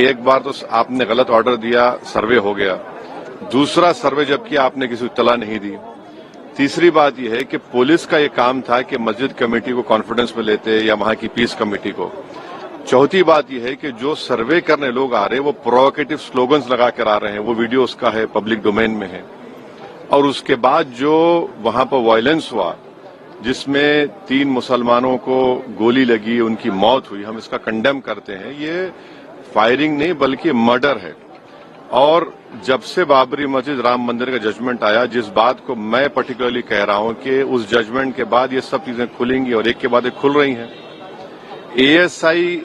एक बार तो आपने गलत ऑर्डर दिया, सर्वे हो गया। दूसरा सर्वे जब किया आपने किसी को इत्तला नहीं दी। तीसरी बात यह है कि पुलिस का ये काम था कि मस्जिद कमेटी को कॉन्फिडेंस में लेते या वहां की पीस कमेटी को। चौथी बात यह है कि जो सर्वे करने लोग आ रहे हैं वो प्रोवोकेटिव स्लोगन्स लगा कर आ रहे हैं, वो वीडियो उसका है, पब्लिक डोमेन में है। और उसके बाद जो वहां पर वायलेंस हुआ जिसमें 3 मुसलमानों को गोली लगी, उनकी मौत हुई, हम इसका कंडेम करते हैं। ये फायरिंग नहीं बल्कि मर्डर है। और जब से बाबरी मस्जिद राम मंदिर का जजमेंट आया, जिस बात को मैं पर्टिकुलरली कह रहा हूं कि उस जजमेंट के बाद ये सब चीजें खुलेंगी और एक के बाद एक खुल रही हैं। एएसआई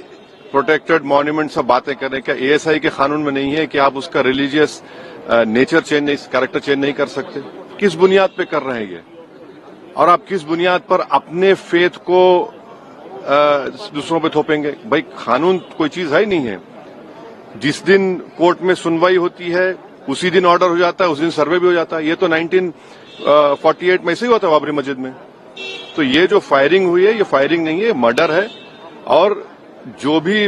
प्रोटेक्टेड मॉन्यूमेंट सब बातें कर रहे हैं, क्या एएसआई के कानून में नहीं है कि आप उसका रिलीजियस नेचर चेंज नहीं, कैरेक्टर चेंज नहीं कर सकते? किस बुनियाद पे कर रहे हैं ये? और आप किस बुनियाद पर अपने फेथ को दूसरों पे थोपेंगे? भाई कानून कोई चीज है ही नहीं है। जिस दिन कोर्ट में सुनवाई होती है उसी दिन ऑर्डर हो जाता है, उस दिन सर्वे भी हो जाता है। ये तो 1948 में ऐसे ही होता है बाबरी मस्जिद में। तो ये जो फायरिंग हुई है ये फायरिंग नहीं है, मर्डर है। और जो भी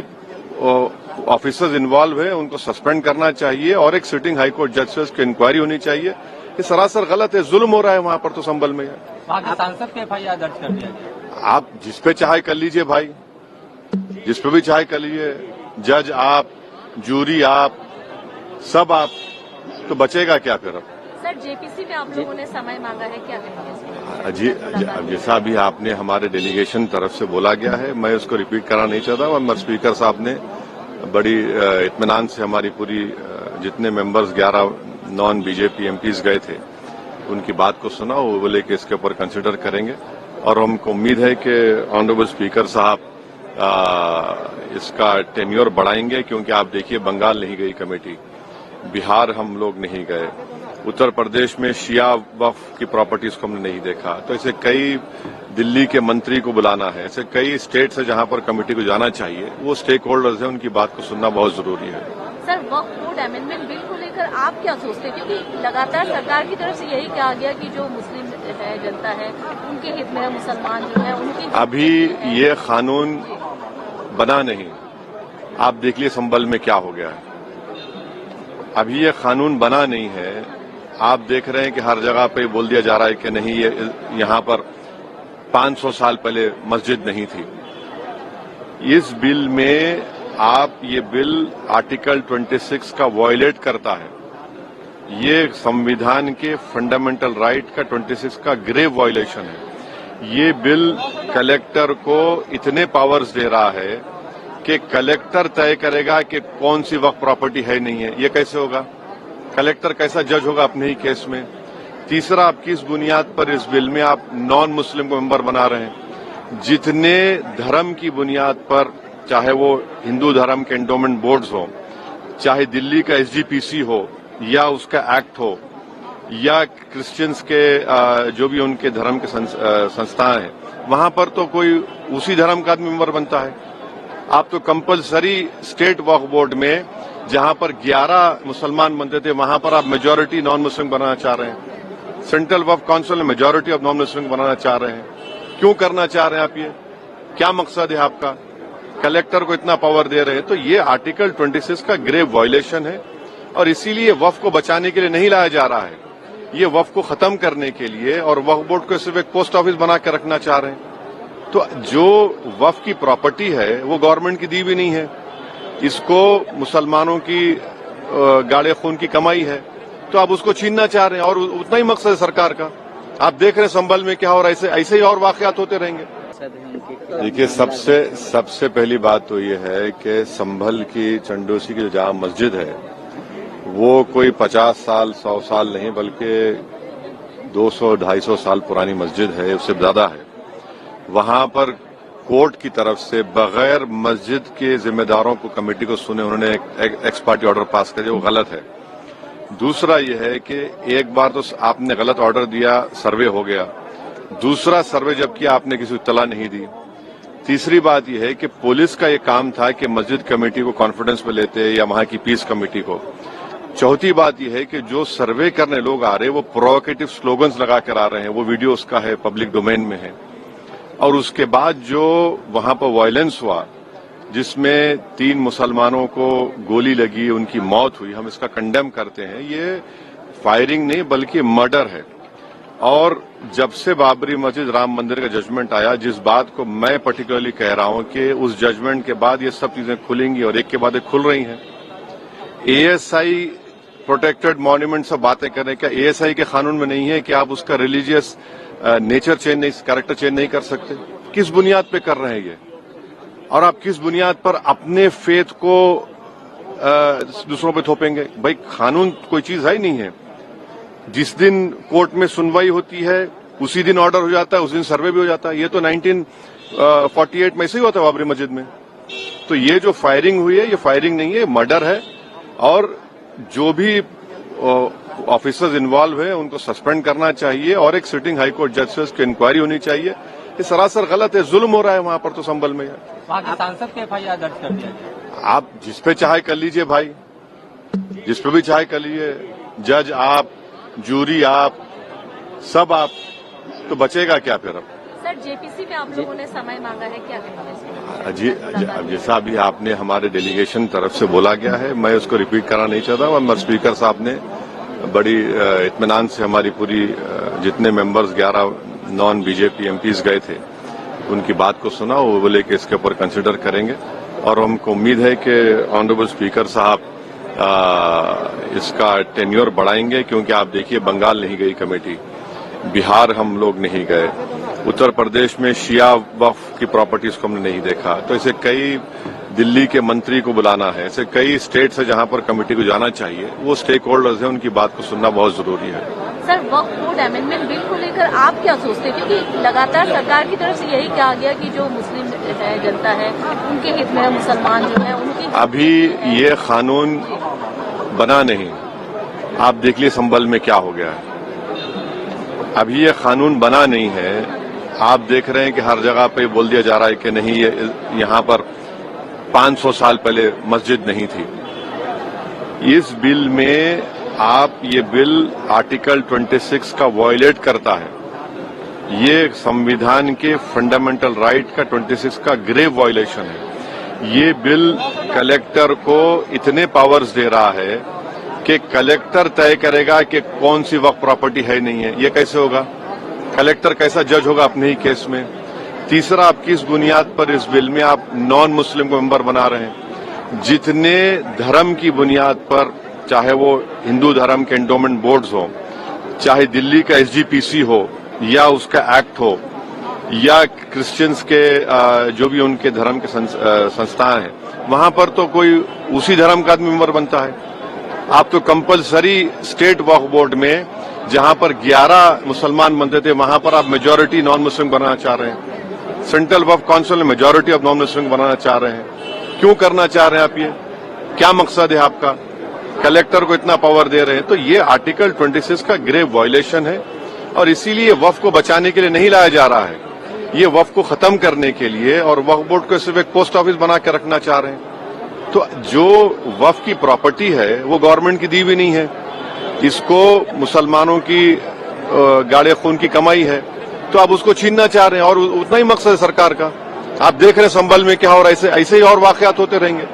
ऑफिसर्स इन्वॉल्व है उनको सस्पेंड करना चाहिए और एक सिटिंग हाईकोर्ट जज से उसकी इंक्वायरी होनी चाहिए। ये सरासर गलत है, जुल्म हो रहा है वहां पर तो संभल में। सांसद पे एफआईआर दर्ज कर दिया गया। आप जिस पे चाहे कर लीजिए भाई, जिस पे भी चाहे कर लीजिए, जज आप, जूरी आप, सब आप, तो बचेगा क्या फिर? अब सर जेपीसी में आप लोगों ने समय मांगा है, क्या कहेंगे? जी, जैसा भी आपने हमारे डेलीगेशन तरफ से बोला गया है, मैं उसको रिपीट करना नहीं चाहता। और स्पीकर साहब ने बड़ी इत्मीनान से हमारी पूरी जितने मेंबर्स 11 नॉन बीजेपी एमपीज गए थे उनकी बात को सुना, वो बोले कि इसके ऊपर कंसिडर करेंगे। और हमको उम्मीद है कि ऑनरेबल स्पीकर साहब इसका टेन्योर बढ़ाएंगे, क्योंकि आप देखिए बंगाल नहीं गई कमेटी, बिहार हम लोग नहीं गए, उत्तर प्रदेश में शिया वक्फ की प्रॉपर्टीज को हमने नहीं देखा। तो ऐसे कई, दिल्ली के मंत्री को बुलाना है, ऐसे कई स्टेट्स है जहां पर कमेटी को जाना चाहिए। वो स्टेक होल्डर्स हैं, उनकी बात को सुनना बहुत जरूरी है। सर वक्फ बोर्ड अमेंडमेंट बिल को लेकर आप क्या सोचते हैं? क्योंकि लगातार सरकार की तरफ से यही कहा गया कि जो मुस्लिम है, जनता है, उनके हित में, मुसलमान जो है उनके अभी ये कानून बना नहीं। आप देख लिए संभल में क्या हो गया है। अभी ये कानून बना नहीं है। आप देख रहे हैं कि हर जगह पे बोल दिया जा रहा है कि नहीं, ये यहां पर 500 साल पहले मस्जिद नहीं थी। इस बिल में आप, ये बिल आर्टिकल 26 का वायलेट करता है। ये संविधान के फंडामेंटल राइट का 26 का ग्रेव वायलेशन है। ये बिल कलेक्टर को इतने पावर्स दे रहा है कि कलेक्टर तय करेगा कि कौन सी वक्फ प्रॉपर्टी है नहीं है। ये कैसे होगा? कलेक्टर कैसा जज होगा अपने ही केस में? तीसरा, आप किस बुनियाद पर इस बिल में आप नॉन मुस्लिम को मेंबर बना रहे हैं? जितने धर्म की बुनियाद पर, चाहे वो हिंदू धर्म के एंडोमेंट बोर्ड्स हो, चाहे दिल्ली का एसजीपीसी हो या उसका एक्ट हो, या क्रिश्चियंस के जो भी उनके धर्म के संस्थाएं हैं, वहां पर तो कोई उसी धर्म का आदमी मेंबर बनता है। आप तो कंपलसरी स्टेट वक्फ बोर्ड में जहां पर 11 मुसलमान बनते थे, वहां पर आप मेजॉरिटी नॉन मुस्लिम बनाना चाह रहे हैं। सेंट्रल वक्फ काउंसिल में मेजॉरिटी ऑफ नॉन मुस्लिम बनाना चाह रहे हैं। क्यों करना चाह रहे हैं आप? ये क्या मकसद है आपका? कलेक्टर को इतना पावर दे रहे हैं। तो ये आर्टिकल 26 का ग्रेव वायलेशन है और इसीलिए वक्फ को बचाने के लिए नहीं लाया जा रहा है। ये वक्फ को खत्म करने के लिए, और वक्फ बोर्ड को सिर्फ एक पोस्ट ऑफिस बना के रखना चाह रहे हैं। तो जो वक्फ की प्रॉपर्टी है वो गवर्नमेंट की दी भी नहीं है, इसको मुसलमानों की गाड़े खून की कमाई है, तो आप उसको छीनना चाह रहे हैं। और उतना ही मकसद है सरकार का। आप देख रहे हैं संभल में क्या हो रहा है, ऐसे ही और वाकयात होते रहेंगे। देखिए, सबसे पहली बात तो ये है कि संभल की चंडोसी की जो जामा मस्जिद है वो कोई 50 साल 100 साल नहीं, बल्कि 200-250 साल पुरानी मस्जिद है, उससे ज्यादा है। वहां पर कोर्ट की तरफ से बगैर मस्जिद के जिम्मेदारों को, कमेटी को सुने, उन्होंने एक एक्स पार्टी ऑर्डर पास कर दिया, वो गलत है। दूसरा ये है कि एक बार तो आपने गलत ऑर्डर दिया, सर्वे हो गया। दूसरा सर्वे जब किया आपने किसी को इत्तला नहीं दी। तीसरी बात यह है कि पुलिस का ये काम था कि मस्जिद कमेटी को कॉन्फिडेंस में लेते या वहां की पीस कमेटी को। चौथी बात यह है कि जो सर्वे करने लोग आ रहे हैं वो प्रोवोकेटिव स्लोगन्स लगा कर आ रहे हैं, वो वीडियो उसका है, पब्लिक डोमेन में है। और उसके बाद जो वहां पर वायलेंस हुआ जिसमें 3 मुसलमानों को गोली लगी, उनकी मौत हुई, हम इसका कंडेम करते हैं। ये फायरिंग नहीं बल्कि मर्डर है। और जब से बाबरी मस्जिद राम मंदिर का जजमेंट आया, जिस बात को मैं पर्टिकुलरली कह रहा हूं कि उस जजमेंट के बाद ये सब चीजें खुलेंगी और एक के बाद एक खुल रही हैं। एएसआई प्रोटेक्टेड मॉन्यूमेंट सब बातें करें, क्या एएसआई के कानून में नहीं है कि आप उसका रिलीजियस नेचर चेंज नहीं, कैरेक्टर चेंज नहीं कर सकते? किस बुनियाद पे कर रहे हैं ये? और आप किस बुनियाद पर अपने फेथ को दूसरों पे थोपेंगे? भाई कानून कोई चीज है ही नहीं है। जिस दिन कोर्ट में सुनवाई होती है उसी दिन ऑर्डर हो जाता है, उस दिन सर्वे भी हो जाता है। ये तो 1948 में ऐसे ही होता है बाबरी मस्जिद में। तो ये जो फायरिंग हुई है, ये फायरिंग नहीं है, मर्डर है। और जो भी ऑफिसर्स इन्वॉल्व है उनको सस्पेंड करना चाहिए और एक सिटिंग हाईकोर्ट जज से उसकी इंक्वायरी होनी चाहिए। ये सरासर गलत है, जुल्म हो रहा है वहां पर तो संभल में। वहाँ के सांसद के FIR दर्ज कर दिया गया। आप जिस पे चाहे कर लीजिए भाई, जिस पे भी चाहे कर लीजिए, जज आप, जूरी आप, सब आप, तो बचेगा क्या फिर? अब सर जेपीसी में आप लोगों ने समय मांगा है, क्या कहेंगे? जी, जैसा अभी आपने हमारे डेलीगेशन तरफ से बोला गया है, मैं उसको रिपीट करना नहीं चाहता हूं। स्पीकर साहब ने बड़ी इत्मीनान से हमारी पूरी जितने मेंबर्स 11 नॉन बीजेपी एमपीज गए थे उनकी बात को सुना। वो बोले कि इसके ऊपर कंसिडर करेंगे और हमको उम्मीद है कि ऑनरेबल स्पीकर साहब इसका टेन्योर बढ़ाएंगे, क्योंकि आप देखिए बंगाल नहीं गई कमेटी, बिहार हम लोग नहीं गए, उत्तर प्रदेश में शिया वक्फ की प्रॉपर्टीज को हमने नहीं देखा। तो ऐसे कई, दिल्ली के मंत्री को बुलाना है, ऐसे कई स्टेट से जहां पर कमेटी को जाना चाहिए, वो स्टेक होल्डर्स हैं, उनकी बात को सुनना बहुत जरूरी है। सर वक्फ बोर्ड अमेंडमेंट बिल को लेकर आप क्या सोचते हैं? क्योंकि लगातार सरकार की तरफ से यही कहा गया कि जो मुस्लिम है जनता है उनके हित में, मुसलमान जो है उनकी अभी ये कानून बना नहीं, आप देख लीजिए संभल में क्या हो गया है। अभी ये कानून बना नहीं है, आप देख रहे हैं कि हर जगह पे बोल दिया जा रहा है कि नहीं, ये यहाँ पर 500 साल पहले मस्जिद नहीं थी। इस बिल में आप, ये बिल आर्टिकल 26 का वायलेट करता है। ये संविधान के फंडामेंटल राइट का 26 का ग्रेव वायलेशन है। ये बिल कलेक्टर को इतने पावर्स दे रहा है कि कलेक्टर तय करेगा कि कौन सी वक्फ प्रॉपर्टी है नहीं है। ये कैसे होगा? कलेक्टर कैसा जज होगा अपने ही केस में? तीसरा, आप किस बुनियाद पर इस बिल में आप नॉन मुस्लिम को मेंबर बना रहे हैं? जितने धर्म की बुनियाद पर, चाहे वो हिंदू धर्म के एंडोमेंट बोर्ड्स हो, चाहे दिल्ली का SGPC हो, या उसका एक्ट हो, या क्रिश्चियंस के जो भी उनके धर्म के संस्थान हैं, वहां पर तो कोई उसी धर्म का आदमी मेंबर बनता है। आप तो कंपलसरी स्टेट वक्फ बोर्ड में जहां पर 11 मुसलमान बनते थे, वहां पर आप मेजॉरिटी नॉन मुस्लिम बनाना चाह रहे हैं। सेंट्रल वक्फ काउंसिल में मेजॉरिटी ऑफ नॉन मुस्लिम बनाना चाह रहे हैं। क्यों करना चाह रहे हैं आप? ये क्या मकसद है आपका? कलेक्टर को इतना पावर दे रहे हैं, तो ये आर्टिकल 26 का ग्रेव वायलेशन है। और इसीलिए वक्फ को बचाने के लिए नहीं लाया जा रहा है, ये वक्फ को खत्म करने के लिए, और वक्फ बोर्ड को सिर्फ एक पोस्ट ऑफिस बना के रखना चाह रहे हैं। तो जो वक्फ की प्रॉपर्टी है वो गवर्नमेंट की दी हुई नहीं है, इसको मुसलमानों की गाड़े खून की कमाई है, तो आप उसको छीनना चाह रहे हैं। और उतना ही मकसद है सरकार का। आप देख रहे हैं संभल में क्या हो रहा है, ऐसे ही और वाकयात होते रहेंगे।